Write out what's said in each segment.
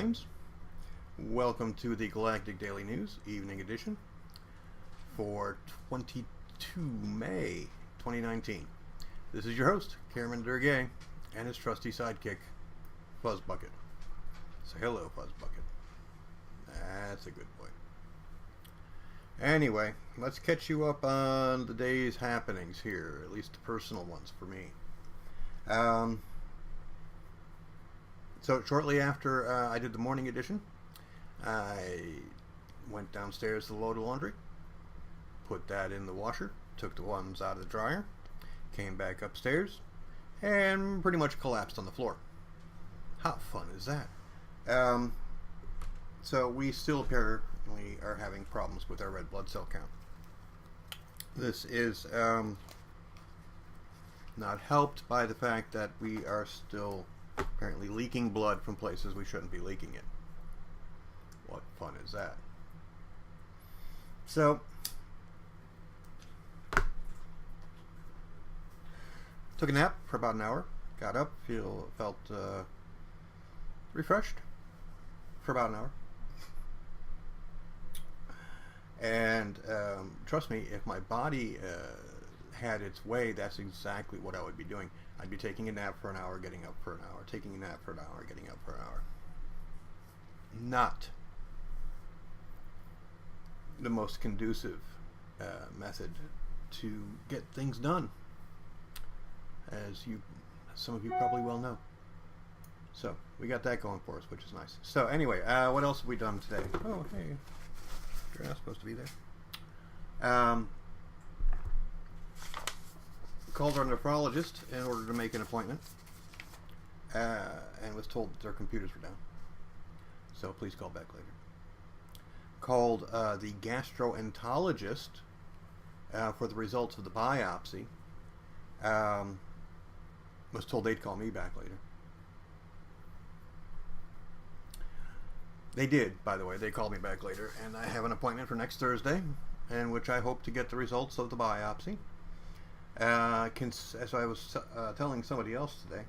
Williams. Welcome to the Galactic Daily News Evening Edition for 22 May 2019. This is your host, Cameron Durgay, and his trusty sidekick, Fuzzbucket. Say hello, Fuzzbucket. That's a good boy. Anyway, let's catch you up on the day's happenings here, at least the personal ones for me. So shortly after I did the morning edition, I went downstairs to load the laundry, put that in the washer, took the ones out of the dryer, came back upstairs, and pretty much collapsed on the floor. How fun is that? So we still apparently are having problems with our red blood cell count. This is not helped by the fact that we are still apparently leaking blood from places we shouldn't be leaking it. What fun is that? So took a nap for about an hour, got up, felt refreshed for about an hour. And trust me, if my body had its way, that's exactly what I would be doing. I'd be taking a nap for an hour, getting up for an hour, taking a nap for an hour, getting up for an hour. Not the most conducive method to get things done, as some of you probably well know. So we got that going for us, which is nice. So anyway, what else have we done today? Oh, hey, you're not supposed to be there. Called our nephrologist in order to make an appointment, and was told that their computers were down. So please call back later. Called the gastroenterologist for the results of the biopsy. Was told they'd call me back later. They did, by the way. They called me back later, and I have an appointment for next Thursday, in which I hope to get the results of the biopsy. As I was telling somebody else today,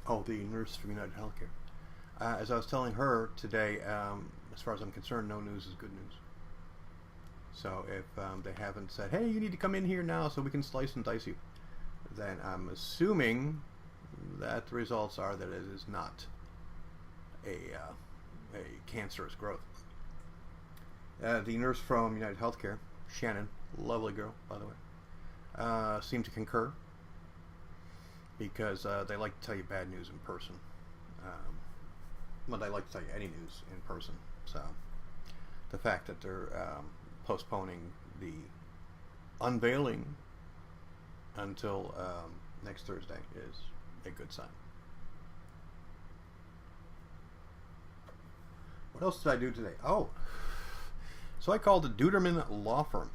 the nurse from United Healthcare, as I was telling her today, as far as I'm concerned, no news is good news. So if they haven't said, hey, you need to come in here now so we can slice and dice you, then I'm assuming that the results are that it is not a cancerous growth. The nurse from United Healthcare, Shannon, lovely girl, by the way, seem to concur, because they like to tell you bad news in person. Well, they like to tell you any news in person. So the fact that they're postponing the unveiling until next Thursday is a good sign. What else did I do today? So I called the Duderman Law Firm,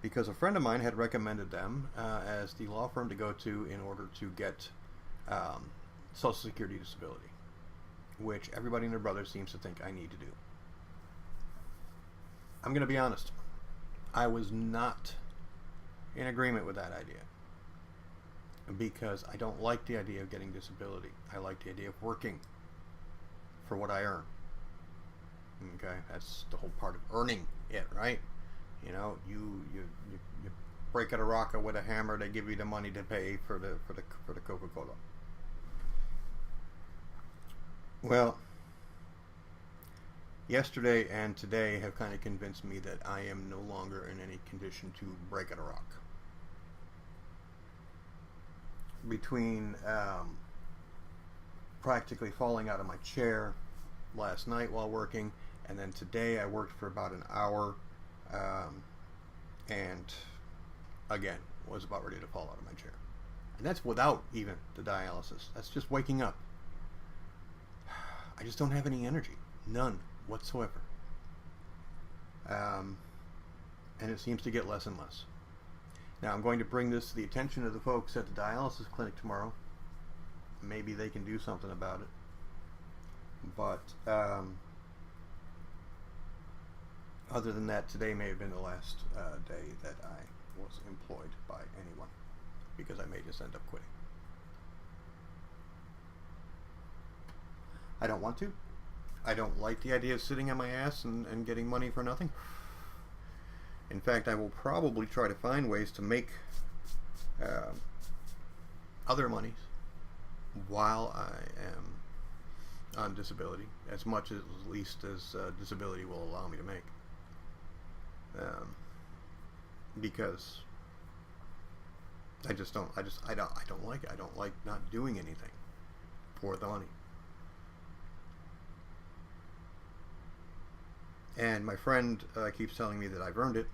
because a friend of mine had recommended them as the law firm to go to in order to get Social Security disability, which everybody and their brother seems to think I need to do. I'm going to be honest. I was not in agreement with that idea, because I don't like the idea of getting disability. I like the idea of working for what I earn. Okay, that's the whole part of earning it, right? You know, you break out a rock with a hammer, they give you the money to pay for the Coca-Cola. Well, yesterday and today have kind of convinced me that I am no longer in any condition to break out a rock. Between practically falling out of my chair last night while working, and then today I worked for about an hour, and again was about ready to fall out of my chair. And that's without even the dialysis. That's just waking up. I just don't have any energy. None whatsoever. And it seems to get less and less. Now I'm going to bring this to the attention of the folks at the dialysis clinic tomorrow. Maybe they can do something about it. But other than that, today may have been the last day that I was employed by anyone, because I may just end up quitting. I don't want to. I don't like the idea of sitting on my ass and getting money for nothing. In fact, I will probably try to find ways to make other monies while I am on disability, as much at least as disability will allow me to make. Because I don't like it. I don't like not doing anything for the money. And my friend keeps telling me that I've earned it,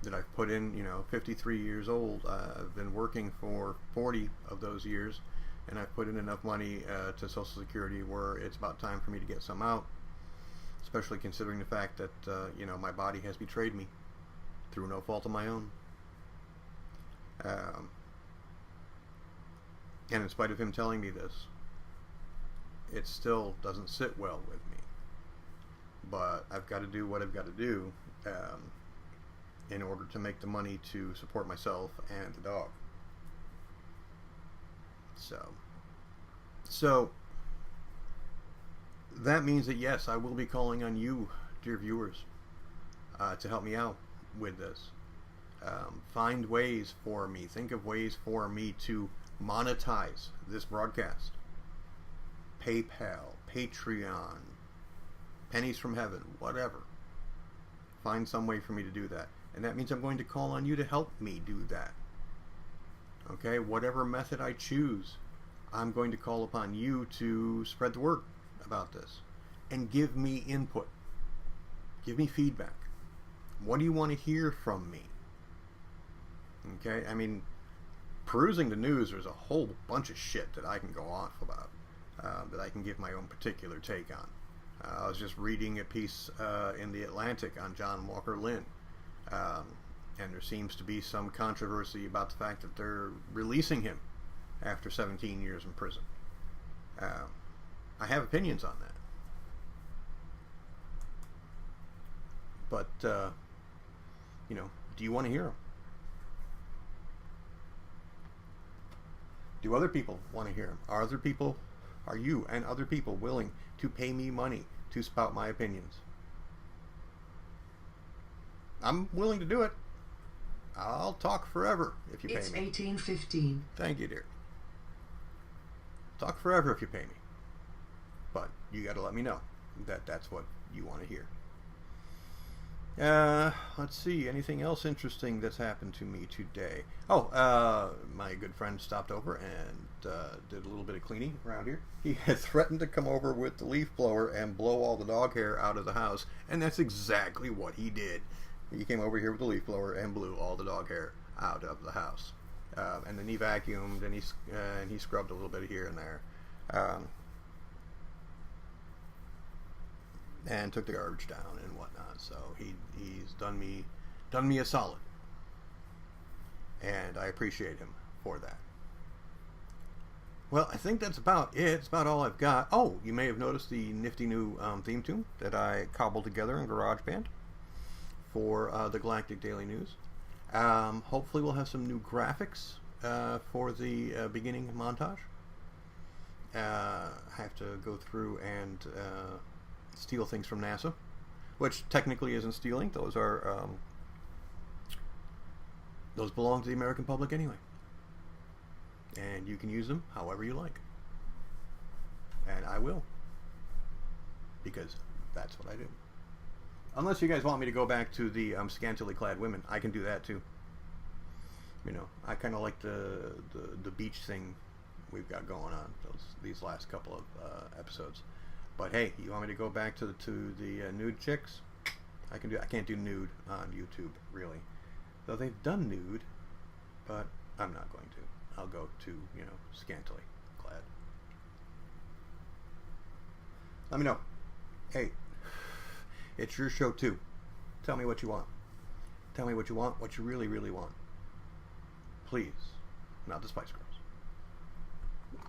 that I've put in, 53 years old. I've been working for 40 of those years, and I've put in enough money to Social Security where it's about time for me to get some out, especially considering the fact that, my body has betrayed me through no fault of my own. And in spite of him telling me this, it still doesn't sit well with me. But I've got to do what I've got to do in order to make the money to support myself and the dog. So that means that yes, I will be calling on you, dear viewers, to help me out with this. Find ways for me. Think of ways for me to monetize this broadcast. PayPal, Patreon, pennies from heaven, whatever. Find some way for me to do that. And that means I'm going to call on you to help me do that. Okay? Whatever method I choose, I'm going to call upon you to spread the word about this. And give me input. Give me feedback. What do you want to hear from me? Okay? I mean, perusing the news, there's a whole bunch of shit that I can go off about. That I can give my own particular take on. I was just reading a piece in the Atlantic on John Walker Lynn, and there seems to be some controversy about the fact that they're releasing him after 17 years in prison. I have opinions on that, but do you want to hear them? Do other people want to hear them? Are you and other people willing to pay me money to spout my opinions? I'm willing to do it. I'll talk forever if you pay me. It's 18:15. Thank you, dear. Talk forever if you pay me. But you got to let me know that that's what you want to hear. Let's see. Anything else interesting that's happened to me today? My good friend stopped over and did a little bit of cleaning around here. He had threatened to come over with the leaf blower and blow all the dog hair out of the house, and that's exactly what he did. He came over here with the leaf blower and blew all the dog hair out of the house. And then he vacuumed and he scrubbed a little bit here and there. And took the garbage down and whatnot. So he's done me a solid, and I appreciate him for that. Well, I think that's about it. It's about all I've got. Oh, you may have noticed the nifty new theme tune that I cobbled together in GarageBand for the Galactic Daily News. Hopefully we'll have some new graphics for the beginning montage. I have to go through and steal things from NASA, which technically isn't stealing. Those are those belong to the American public anyway, and you can use them however you like, and I will, because that's what I do. Unless you guys want me to go back to the scantily clad women, I can do that too. I kind of like the beach thing we've got going on these last couple of episodes. But hey, you want me to go back to the nude chicks? I can do. I can't do nude on YouTube, really. Though they've done nude, but I'm not going to. I'll go to, scantily clad. Let me know. Hey, it's your show too. Tell me what you want. Tell me what you want, what you really, really want. Please, not the Spice Girls.